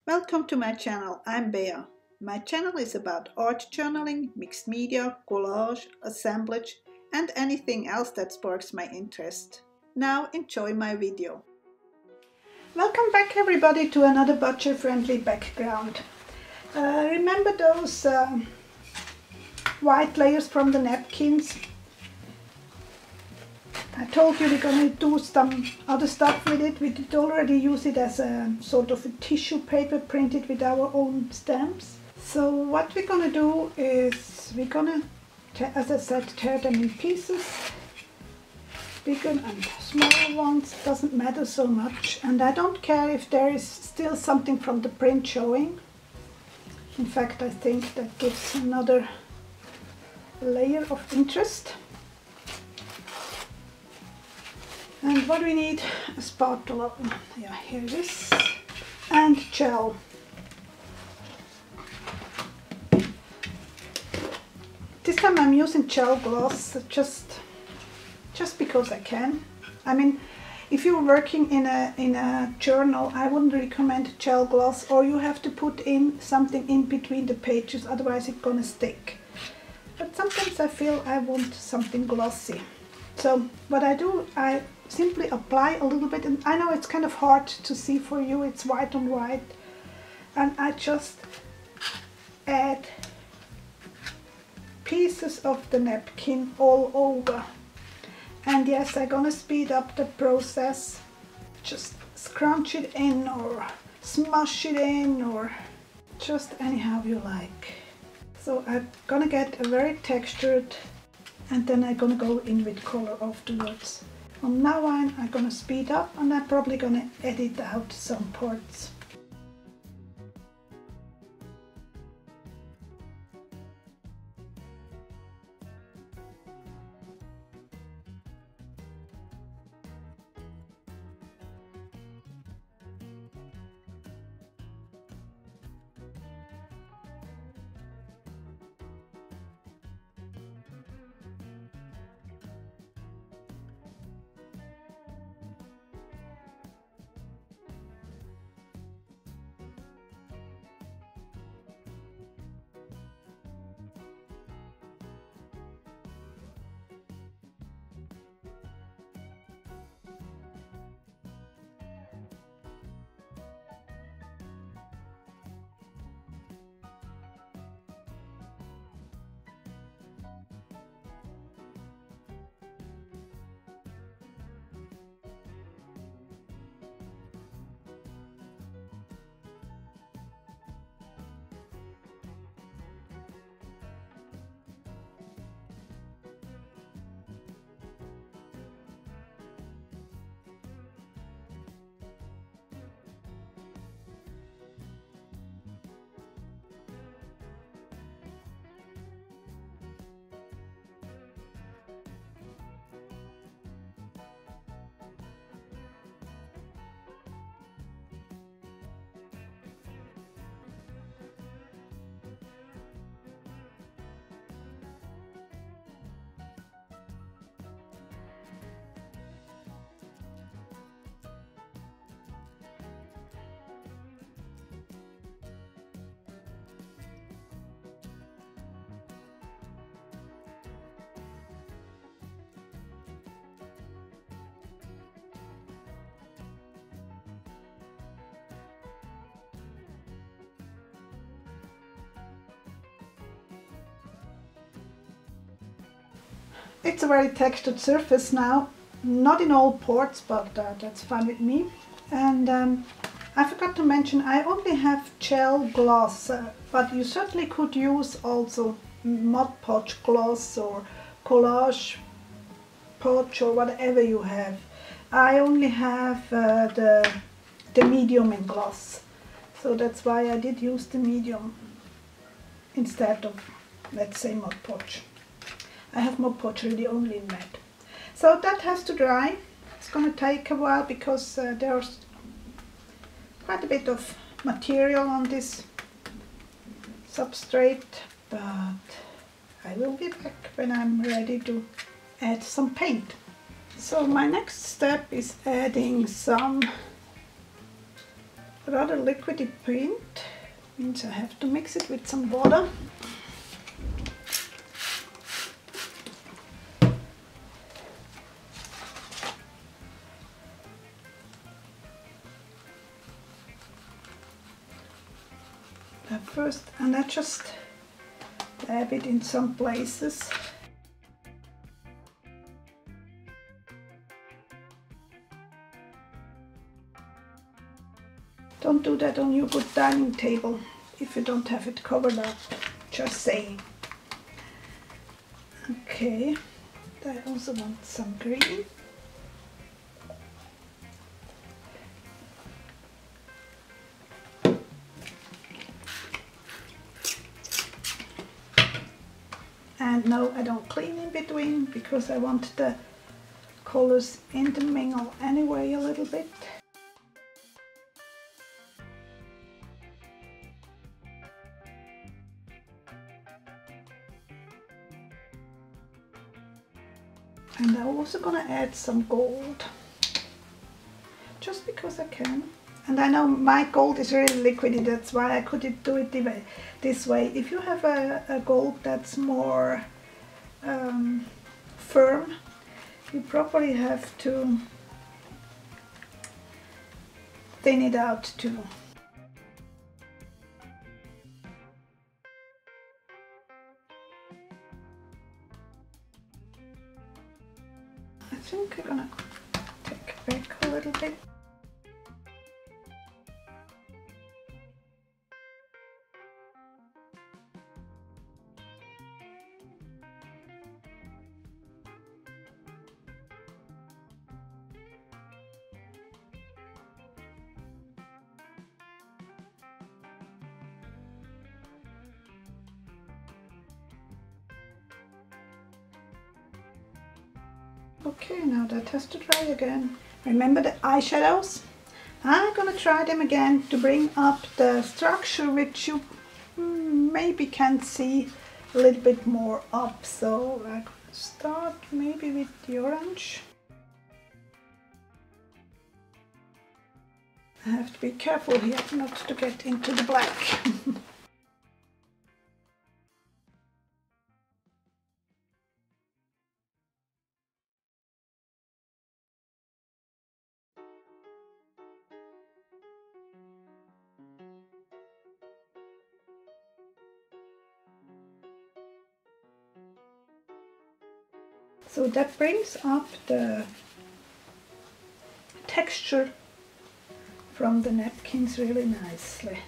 Welcome to my channel, I'm Bea. My channel is about art journaling, mixed media, collage, assemblage and anything else that sparks my interest. Now enjoy my video. Welcome back everybody to another budget-friendly background. Remember those white layers from the napkins? I told you we're going to do some other stuff with it. We did already use it as a sort of a tissue paper printed with our own stamps. So what we're going to do is we're going to, as I said, tear them in pieces. Bigger and smaller ones, doesn't matter so much. And I don't care if there is still something from the print showing. In fact, I think that gives another layer of interest. And what we need, a spatula, yeah, here it is, and gel. This time I'm using gel gloss, just because I can. I mean, if you're working in a journal, I wouldn't recommend gel gloss, or you have to put in something in between the pages, otherwise it's gonna stick. But sometimes I feel I want something glossy. So what I do, I simply apply a little bit, and I know it's kind of hard to see for you, it's white on white, and I just add pieces of the napkin all over. And yes, I'm gonna speed up the process. Just scrunch it in or smush it in or just anyhow you like. So I'm gonna get a very textured, and then I'm gonna go in with color afterwards. From now on I'm gonna speed up, and I'm probably gonna edit out some parts. It's a very textured surface now, not in all parts, but that's fine with me. And I forgot to mention, I only have gel gloss, but you certainly could use also Mod Podge gloss or collage podge or whatever you have. I only have the medium in gloss, so that's why I did use the medium instead of, let's say, Mod Podge. I have Mod Podge really only in matte. So that has to dry. It's going to take a while because there's quite a bit of material on this substrate, but I will be back when I'm ready to add some paint. So my next step is adding some rather liquidy paint, means I have to mix it with some water. At first, and I just dab it in some places. Don't do that on your good dining table if you don't have it covered up, just saying. Okay, I also want some green. And no, I don't clean in between because I want the colors intermingle anyway a little bit. And I'm also gonna add some gold, just because I can. And I know my gold is really liquidy, that's why I couldn't do it this way. If you have a gold that's more firm, you probably have to thin it out too. I think I'm gonna take back a little bit. Okay, now that has to dry again. Remember the eyeshadows? I'm gonna try them again to bring up the structure, which you maybe can see a little bit more up. So I'm gonna start maybe with the orange. I have to be careful here not to get into the black. So that brings up the texture from the napkins really nicely.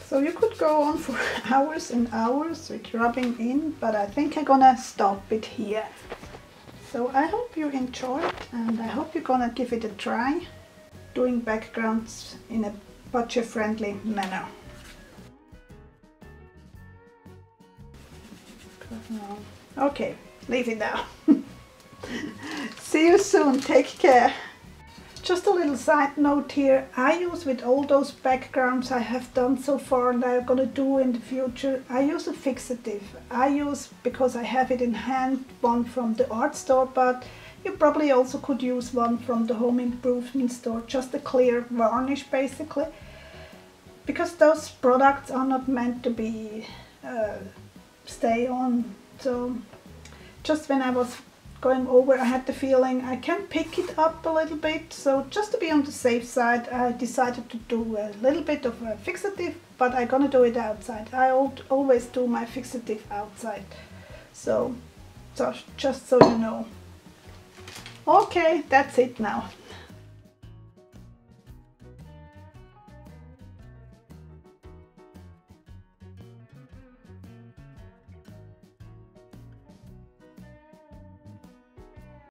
So you could go on for hours and hours with rubbing in, but I think I'm gonna stop it here. So I hope you enjoyed, and I hope you're gonna give it a try, doing backgrounds in a budget-friendly manner. Okay, leave it now. See you soon, take care. Just a little side note here, I use with all those backgrounds I have done so far and I'm gonna do in the future, I use a fixative. I use, because I have it in hand, one from the art store, but you probably also could use one from the home improvement store, just a clear varnish basically. Because those products are not meant to be stay on, so just when I was going over, I had the feeling I can pick it up a little bit, so just to be on the safe side I decided to do a little bit of a fixative, but I'm gonna do it outside. I always do my fixative outside, so just so you know. Okay, that's it now.